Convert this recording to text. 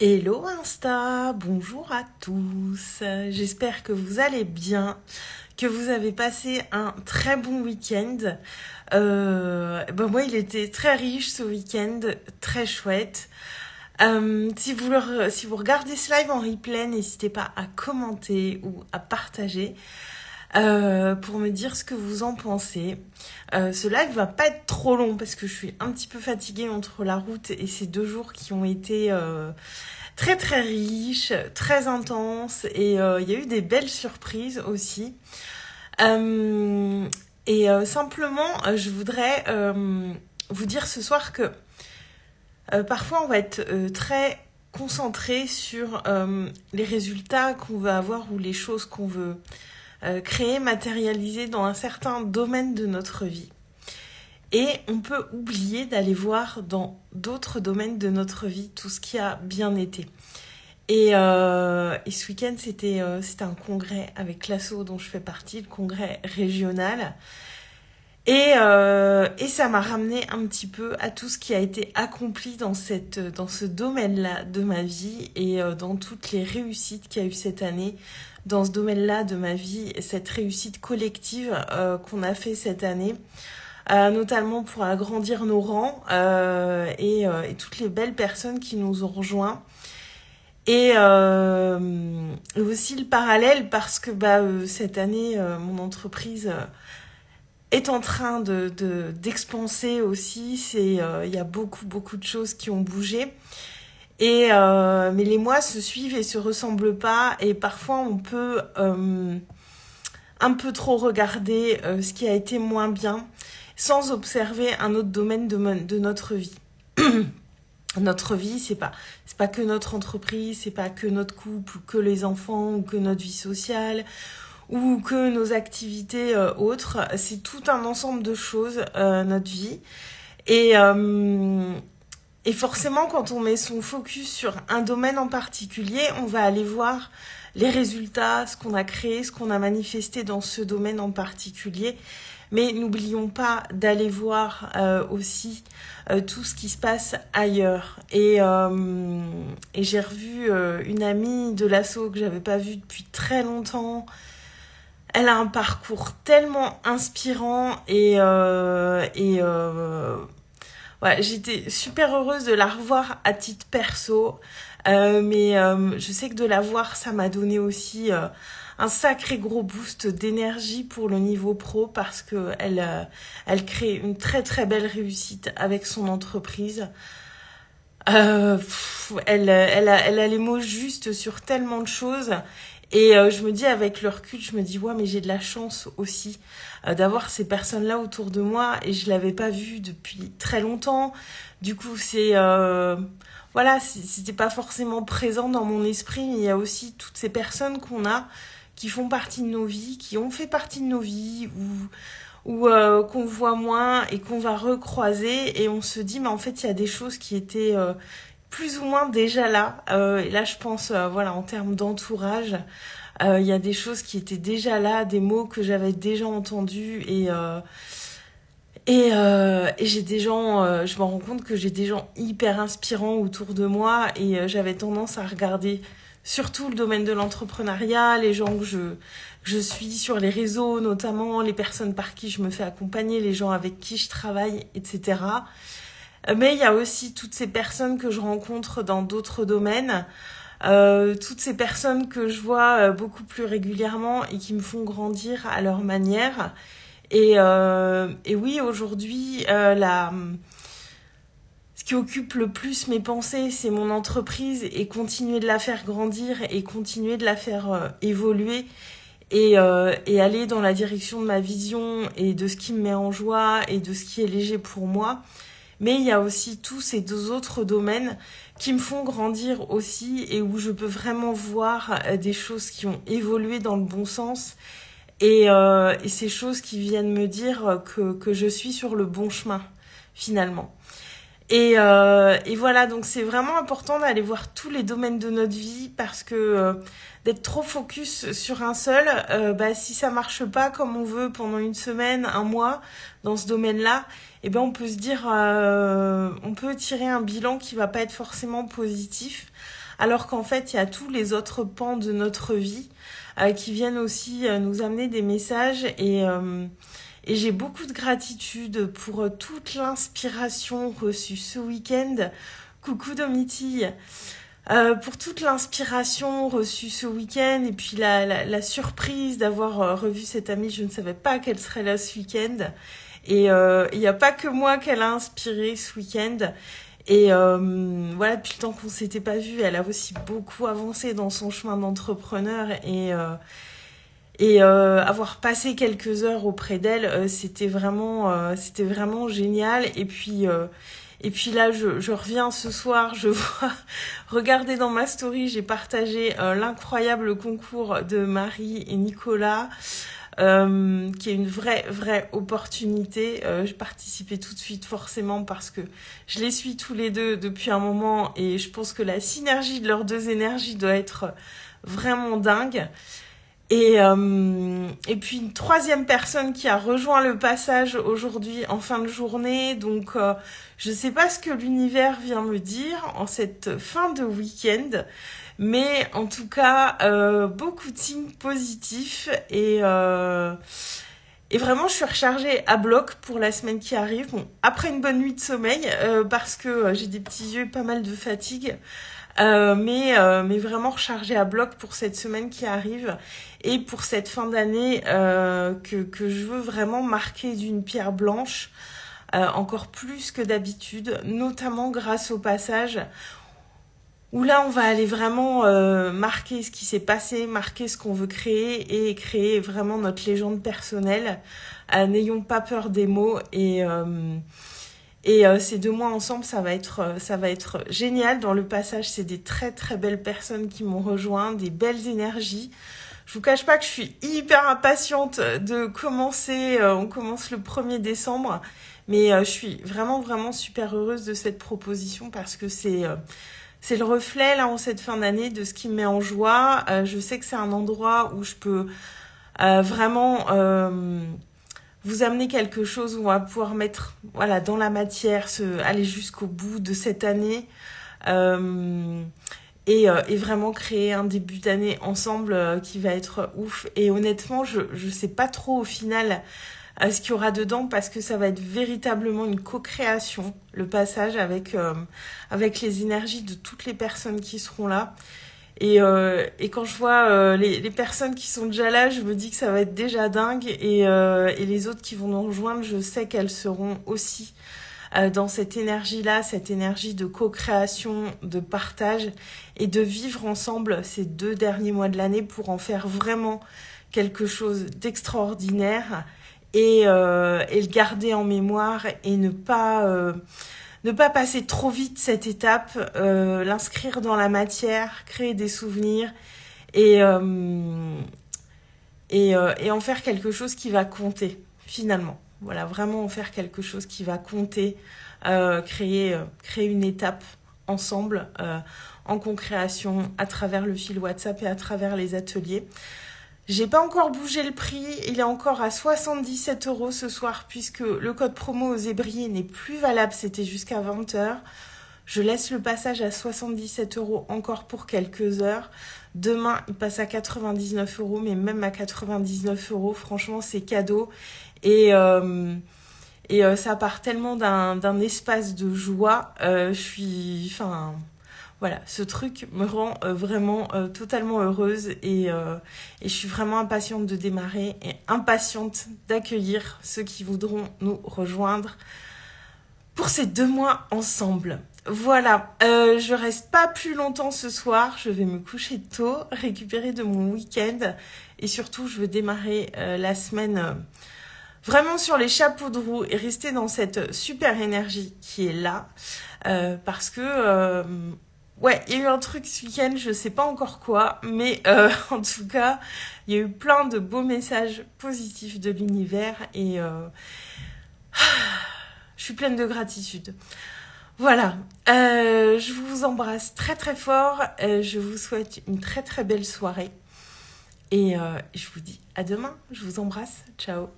Hello Insta, bonjour à tous, j'espère que vous allez bien, que vous avez passé un très bon week-end. Moi il était très riche ce week-end, très chouette. Si vous regardez ce live en replay, n'hésitez pas à commenter ou à partager pour me dire ce que vous en pensez. Ce live va pas être trop long parce que je suis un petit peu fatiguée entre la route et ces 2 jours qui ont été très très riches, très intenses et il y a eu des belles surprises aussi. Simplement, je voudrais vous dire ce soir que parfois on va être très concentré sur les résultats qu'on veut avoir ou les choses qu'on veut créer, matérialiser dans un certain domaine de notre vie. Et on peut oublier d'aller voir dans d'autres domaines de notre vie tout ce qui a bien été. Et ce week-end, c'était un congrès avec l'asso dont je fais partie, le congrès régional. Et ça m'a ramené un petit peu à tout ce qui a été accompli dans ce domaine-là de ma vie et dans toutes les réussites qu'il y a eu cette année dans ce domaine-là de ma vie, cette réussite collective qu'on a fait cette année. Notamment pour agrandir nos rangs et toutes les belles personnes qui nous ont rejoints. Et aussi le parallèle parce que cette année, mon entreprise est en train d'expanser aussi. Il y a beaucoup de choses qui ont bougé. Mais les mois se suivent et se ressemblent pas. Et parfois, on peut un peu trop regarder ce qui a été moins bien sans observer un autre domaine de notre vie. Notre vie, c'est pas que notre entreprise, c'est pas que notre couple, ou que les enfants, ou que notre vie sociale, ou que nos activités autres. C'est tout un ensemble de choses, notre vie. Et forcément, quand on met son focus sur un domaine en particulier, on va aller voir les résultats, ce qu'on a créé, ce qu'on a manifesté dans ce domaine en particulier. Mais n'oublions pas d'aller voir aussi tout ce qui se passe ailleurs. Et j'ai revu une amie de l'asso que j'avais pas vue depuis très longtemps. Elle a un parcours tellement inspirant j'étais super heureuse de la revoir à titre perso. Mais je sais que de la voir, ça m'a donné aussi un sacré gros boost d'énergie pour le niveau pro parce que elle crée une très très belle réussite avec son entreprise. Elle a les mots justes sur tellement de choses. Et je me dis, avec le recul, je me dis, ouais, mais j'ai de la chance aussi d'avoir ces personnes-là autour de moi et je l'avais pas vu depuis très longtemps. Du coup, c'était pas forcément présent dans mon esprit, mais il y a aussi toutes ces personnes qu'on a qui font partie de nos vies, qui ont fait partie de nos vies ou qu'on voit moins et qu'on va recroiser et on se dit, mais en fait, il y a des choses qui étaient plus ou moins déjà là. Et là, je pense, en termes d'entourage, il y a des choses qui étaient déjà là, des mots que j'avais déjà entendus et j'ai des gens, je me rends compte que j'ai des gens hyper inspirants autour de moi et j'avais tendance à regarder surtout le domaine de l'entrepreneuriat, les gens que je suis sur les réseaux, notamment les personnes par qui je me fais accompagner, les gens avec qui je travaille, etc. Mais il y a aussi toutes ces personnes que je rencontre dans d'autres domaines, toutes ces personnes que je vois beaucoup plus régulièrement et qui me font grandir à leur manière. Et oui, aujourd'hui, ce qui occupe le plus mes pensées, c'est mon entreprise et continuer de la faire grandir et continuer de la faire évoluer et aller dans la direction de ma vision et de ce qui me met en joie et de ce qui est léger pour moi. Mais il y a aussi tous ces 2 autres domaines qui me font grandir aussi et où je peux vraiment voir des choses qui ont évolué dans le bon sens et ces choses qui viennent me dire que je suis sur le bon chemin finalement. Et voilà, donc c'est vraiment important d'aller voir tous les domaines de notre vie parce que d'être trop focus sur un seul, si ça marche pas comme on veut pendant une semaine, un mois dans ce domaine-là, on peut se dire, on peut tirer un bilan qui va pas être forcément positif, alors qu'en fait il y a tous les autres pans de notre vie qui viennent aussi nous amener des messages et j'ai beaucoup de gratitude pour toute l'inspiration reçue ce week-end. Coucou Domitille. Pour toute l'inspiration reçue ce week-end et puis la surprise d'avoir revu cette amie. Je ne savais pas qu'elle serait là ce week-end. Et il n'y a pas que moi qu'elle a inspiré ce week-end. Et voilà, depuis le temps qu'on s'était pas vu, elle a aussi beaucoup avancé dans son chemin d'entrepreneur et avoir passé quelques heures auprès d'elle, c'était vraiment génial. Et puis là, je reviens ce soir, je vois, regardez dans ma story, j'ai partagé l'incroyable concours de Marie et Nicolas, qui est une vraie opportunité. Je participais tout de suite forcément parce que je les suis tous les deux depuis un moment et je pense que la synergie de leurs deux énergies doit être vraiment dingue. Et puis une troisième personne qui a rejoint le passage aujourd'hui en fin de journée. Donc je sais pas ce que l'univers vient me dire en cette fin de week-end, mais en tout cas beaucoup de signes positifs et vraiment je suis rechargée à bloc pour la semaine qui arrive. Bon, après une bonne nuit de sommeil parce que j'ai des petits yeux et pas mal de fatigue. Mais vraiment rechargée à bloc pour cette semaine qui arrive et pour cette fin d'année que je veux vraiment marquer d'une pierre blanche encore plus que d'habitude, notamment grâce au passage où là on va aller vraiment marquer ce qui s'est passé, marquer ce qu'on veut créer et créer vraiment notre légende personnelle. N'ayons pas peur des mots et ces 2 mois ensemble, ça va être génial. Dans le passage, c'est des très belles personnes qui m'ont rejoint, des belles énergies. Je vous cache pas que je suis hyper impatiente de commencer. On commence le 1er décembre, mais je suis vraiment super heureuse de cette proposition parce que c'est le reflet là en cette fin d'année de ce qui me met en joie. Je sais que c'est un endroit où je peux vraiment vous amener quelque chose où on va pouvoir mettre dans la matière, aller jusqu'au bout de cette année et vraiment créer un début d'année ensemble qui va être ouf. Et honnêtement, je sais pas trop au final ce qu'il y aura dedans parce que ça va être véritablement une co-création, le passage avec les énergies de toutes les personnes qui seront là. Et quand je vois les personnes qui sont déjà là, je me dis que ça va être déjà dingue. Et les autres qui vont nous rejoindre, je sais qu'elles seront aussi dans cette énergie-là, cette énergie de co-création, de partage et de vivre ensemble ces 2 derniers mois de l'année pour en faire vraiment quelque chose d'extraordinaire et le garder en mémoire et ne pas passer trop vite cette étape, l'inscrire dans la matière, créer des souvenirs et en faire quelque chose qui va compter finalement. Voilà, vraiment en faire quelque chose qui va compter, créer une étape ensemble en co-création à travers le fil WhatsApp et à travers les ateliers. J'ai pas encore bougé le prix, il est encore à 77 € ce soir puisque le code promo aux Zébriers n'est plus valable, c'était jusqu'à 20h. Je laisse le passage à 77 € encore pour quelques heures. Demain, il passe à 99 €, mais même à 99 €, franchement, c'est cadeau. Et ça part tellement d'un espace de joie. Voilà, ce truc me rend vraiment totalement heureuse et je suis vraiment impatiente de démarrer et impatiente d'accueillir ceux qui voudront nous rejoindre pour ces 2 mois ensemble. Voilà, je reste pas plus longtemps ce soir, je vais me coucher tôt, récupérer de mon week-end et surtout je veux démarrer la semaine vraiment sur les chapeaux de roue et rester dans cette super énergie qui est là parce que il y a eu un truc ce week-end, je sais pas encore quoi, mais en tout cas, il y a eu plein de beaux messages positifs de l'univers et je suis pleine de gratitude. Voilà, je vous embrasse très très fort, je vous souhaite une très très belle soirée et je vous dis à demain, je vous embrasse, ciao.